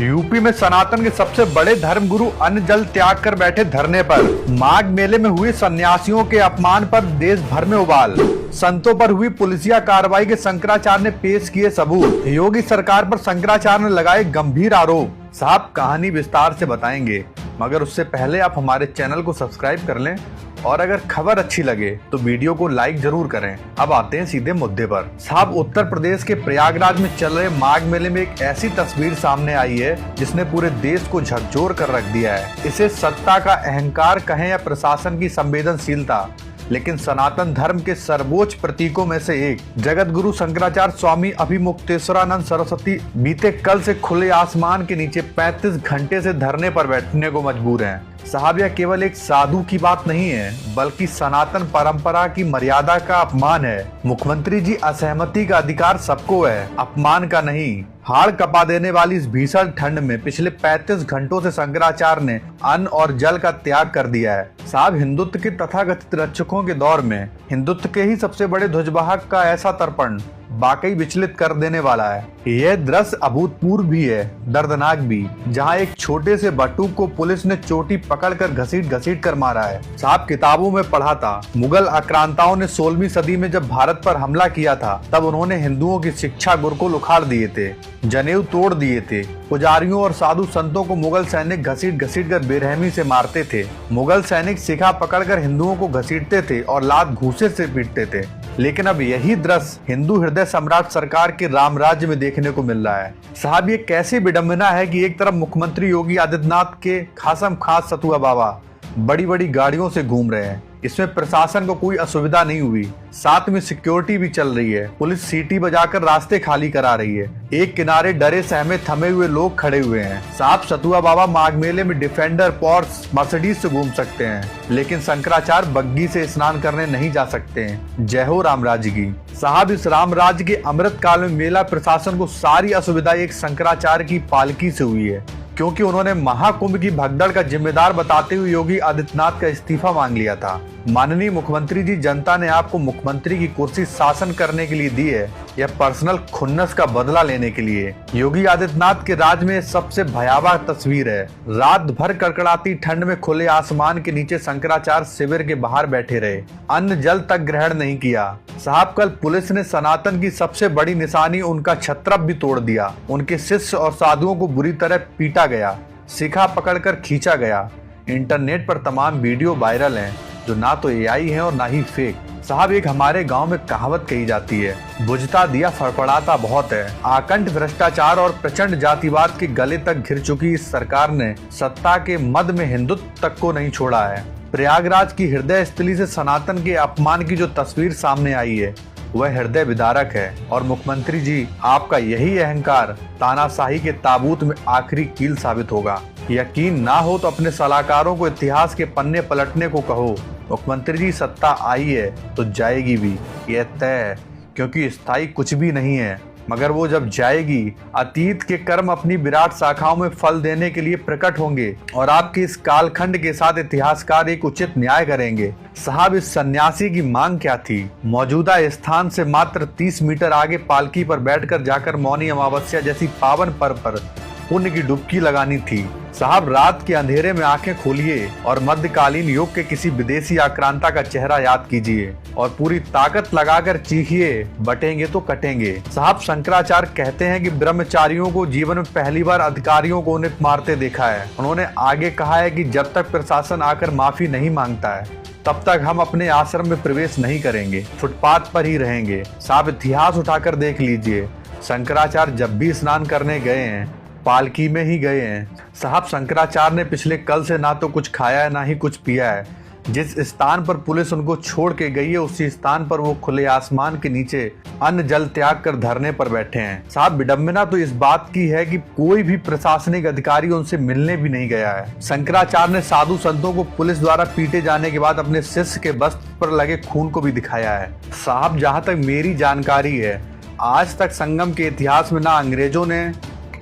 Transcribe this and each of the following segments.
UP में सनातन के सबसे बड़े धर्मगुरु अन्न जल त्याग कर बैठे धरने पर। माघ मेले में हुए सन्यासियों के अपमान पर देश भर में उबाल। संतों पर हुई पुलिसिया कार्रवाई के शंकराचार्य ने पेश किए सबूत। योगी सरकार पर शंकराचार्य ने लगाए गंभीर आरोप। साहब कहानी विस्तार से बताएंगे, मगर उससे पहले आप हमारे चैनल को सब्सक्राइब कर लें और अगर खबर अच्छी लगे तो वीडियो को लाइक जरूर करें। अब आते हैं सीधे मुद्दे पर। साहब उत्तर प्रदेश के प्रयागराज में चल रहे माघ मेले में एक ऐसी तस्वीर सामने आई है जिसने पूरे देश को झकझोर कर रख दिया है। इसे सत्ता का अहंकार कहें या प्रशासन की संवेदनशीलता, लेकिन सनातन धर्म के सर्वोच्च प्रतीकों में से एक जगत गुरु शंकराचार्य स्वामी अभिमुक्तेश्वरानंद सरस्वती बीते कल से खुले आसमान के नीचे 35 घंटे से धरने पर बैठने को मजबूर हैं। साहब यह केवल एक साधु की बात नहीं है, बल्कि सनातन परंपरा की मर्यादा का अपमान है। मुख्यमंत्री जी, असहमति का अधिकार सबको है, अपमान का नहीं। हाड़ कपा देने वाली इस भीषण ठंड में पिछले 35 घंटों से शंकराचार्य ने अन्न और जल का त्याग कर दिया है। साहब हिंदुत्व के तथाकथित रक्षकों के दौर में हिंदुत्व के ही सबसे बड़े ध्वजवाहक का ऐसा तर्पण वाकई विचलित कर देने वाला है। यह दृश्य अभूतपूर्व भी है, दर्दनाक भी, जहां एक छोटे से बटुक को पुलिस ने चोटी पकड़कर घसीट कर मारा है। साहब किताबों में पढ़ा था, मुगल आक्रांताओं ने 16वीं सदी में जब भारत पर हमला किया था तब उन्होंने हिंदुओं की शिक्षा गुरुकुल उखाड़ दिए थे, जनेऊ तोड़ दिए थे। पुजारियों और साधु संतों को मुगल सैनिक घसीट कर बेरहमी से मारते थे। मुगल सैनिक शिखा पकड़कर हिंदुओं को घसीटते थे और लात घूंसे से पीटते थे। लेकिन अब यही दृश्य हिंदू हृदय सम्राट सरकार के राम राज्य में देखने को मिल रहा है। साहब ये कैसी विडंबना है कि एक तरफ मुख्यमंत्री योगी आदित्यनाथ के खासम खास सतुआ बाबा बड़ी बड़ी गाड़ियों से घूम रहे हैं, इसमें प्रशासन को कोई असुविधा नहीं हुई, साथ में सिक्योरिटी भी चल रही है, पुलिस सीटी बजाकर रास्ते खाली करा रही है, एक किनारे डरे सहमे थमे हुए लोग खड़े हुए हैं। साहब सतुआ बाबा माघ मेले में डिफेंडर, पोर्स, मर्सिडीज से घूम सकते हैं, लेकिन शंकराचार्य बग्गी से स्नान करने नहीं जा सकते हैं। जय हो राम राज्य की। साहब इस राम राज्य के अमृत काल में मेला प्रशासन को सारी असुविधा एक शंकराचार्य की पालकी से हुई है, क्योंकि उन्होंने महाकुंभ की भगदड़ का जिम्मेदार बताते हुए योगी आदित्यनाथ का इस्तीफा मांग लिया था। माननीय मुख्यमंत्री जी, जनता ने आपको मुख्यमंत्री की कुर्सी शासन करने के लिए दी है या पर्सनल खुन्नस का बदला लेने के लिए? योगी आदित्यनाथ के राज में सबसे भयावह तस्वीर है। रात भर कड़कड़ाती ठंड में खुले आसमान के नीचे शंकराचार्य शिविर के बाहर बैठे रहे, अन्न जल तक ग्रहण नहीं किया। साहब कल पुलिस ने सनातन की सबसे बड़ी निशानी उनका छत्रप भी तोड़ दिया। उनके शिष्य और साधुओं को बुरी तरह पीटा गया, शिखा पकड़कर खींचा गया। इंटरनेट पर तमाम वीडियो वायरल हैं, जो ना तो एआई है और ना ही फेक। साहब एक हमारे गांव में कहावत कही जाती है, बुझता दिया फड़फड़ाता बहुत है। आकंठ भ्रष्टाचार और प्रचंड जातिवाद के गले तक घिर चुकी इस सरकार ने सत्ता के मद में हिंदुत्व तक को नहीं छोड़ा है। प्रयागराज की हृदय स्थली से सनातन के अपमान की जो तस्वीर सामने आई है वह हृदय विदारक है। और मुख्यमंत्री जी, आपका यही अहंकार तानाशाही के ताबूत में आखिरी कील साबित होगा। यकीन ना हो तो अपने सलाहकारों को इतिहास के पन्ने पलटने को कहो। मुख्यमंत्री जी, सत्ता आई है तो जाएगी भी, यह तय है, क्योंकि स्थायी कुछ भी नहीं है। मगर वो जब जाएगी, अतीत के कर्म अपनी विराट शाखाओं में फल देने के लिए प्रकट होंगे और आपके इस कालखंड के साथ इतिहासकार एक उचित न्याय करेंगे। साहब इस सन्यासी की मांग क्या थी? मौजूदा स्थान से मात्र 30 मीटर आगे पालकी पर बैठकर जाकर मौनी अमावस्या जैसी पावन पर्व पर पुण्य की डुबकी लगानी थी। साहब रात के अंधेरे में आंखें खोलिए और मध्यकालीन युग के किसी विदेशी आक्रांता का चेहरा याद कीजिए और पूरी ताकत लगाकर चीखिए, बटेंगे तो कटेंगे। साहब शंकराचार्य कहते हैं कि ब्रह्मचारियों को जीवन में पहली बार अधिकारियों को उन्हें मारते देखा है। उन्होंने आगे कहा है कि जब तक प्रशासन आकर माफी नहीं मांगता है तब तक हम अपने आश्रम में प्रवेश नहीं करेंगे, फुटपाथ पर ही रहेंगे। साहब इतिहास उठाकर देख लीजिए, शंकराचार्य जब भी स्नान करने गए हैं पालकी में ही गए हैं। साहब शंकराचार्य ने पिछले कल से ना तो कुछ खाया है ना ही कुछ पिया है। जिस स्थान पर पुलिस उनको छोड़ के गई है उसी स्थान पर वो खुले आसमान के नीचे अन्न जल त्याग कर धरने पर बैठे हैं। साहब विडंबना तो इस बात की है कि कोई भी प्रशासनिक अधिकारी उनसे मिलने भी नहीं गया है। शंकराचार्य ने साधु संतों को पुलिस द्वारा पीटे जाने के बाद अपने शिष्य के वस्त्र पर लगे खून को भी दिखाया है। साहब जहाँ तक मेरी जानकारी है, आज तक संगम के इतिहास में ना अंग्रेजों ने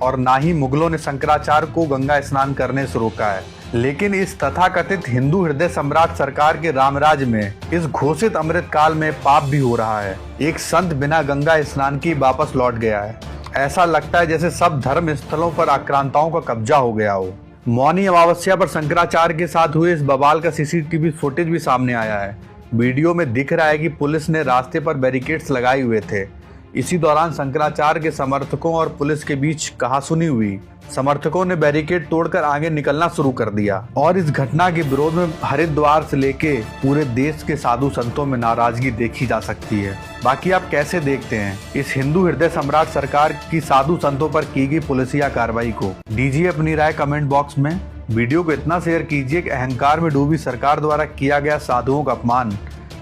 और ना ही मुगलों ने शंकराचार्य को गंगा स्नान करने से रोका है। लेकिन इस तथाकथित हिंदू हृदय सम्राट सरकार के रामराज में इस घोषित अमृत काल में पाप भी हो रहा है। एक संत बिना गंगा स्नान की वापस लौट गया है। ऐसा लगता है जैसे सब धर्म स्थलों पर आक्रांताओं का कब्जा हो गया हो। मौनी अमावस्या पर शंकराचार्य के साथ हुए इस बवाल का सीसीटीवी फुटेज भी सामने आया है। वीडियो में दिख रहा है कि पुलिस ने रास्ते पर बैरिकेड्स लगाए हुए थे। इसी दौरान शंकराचार्य के समर्थकों और पुलिस के बीच कहासुनी हुई। समर्थकों ने बैरिकेड तोड़कर आगे निकलना शुरू कर दिया और इस घटना के विरोध में हरिद्वार से लेके पूरे देश के साधु संतों में नाराजगी देखी जा सकती है। बाकी आप कैसे देखते हैं इस हिंदू हृदय सम्राट सरकार की साधु संतों पर की गई पुलिसिया कार्रवाई को? दीजिए अपनी राय कमेंट बॉक्स में। वीडियो को इतना शेयर कीजिए कि अहंकार में डूबी सरकार द्वारा किया गया साधुओं का अपमान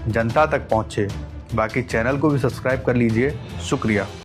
जनता तक पहुंचे। बाकी चैनल को भी सब्सक्राइब कर लीजिए। शुक्रिया।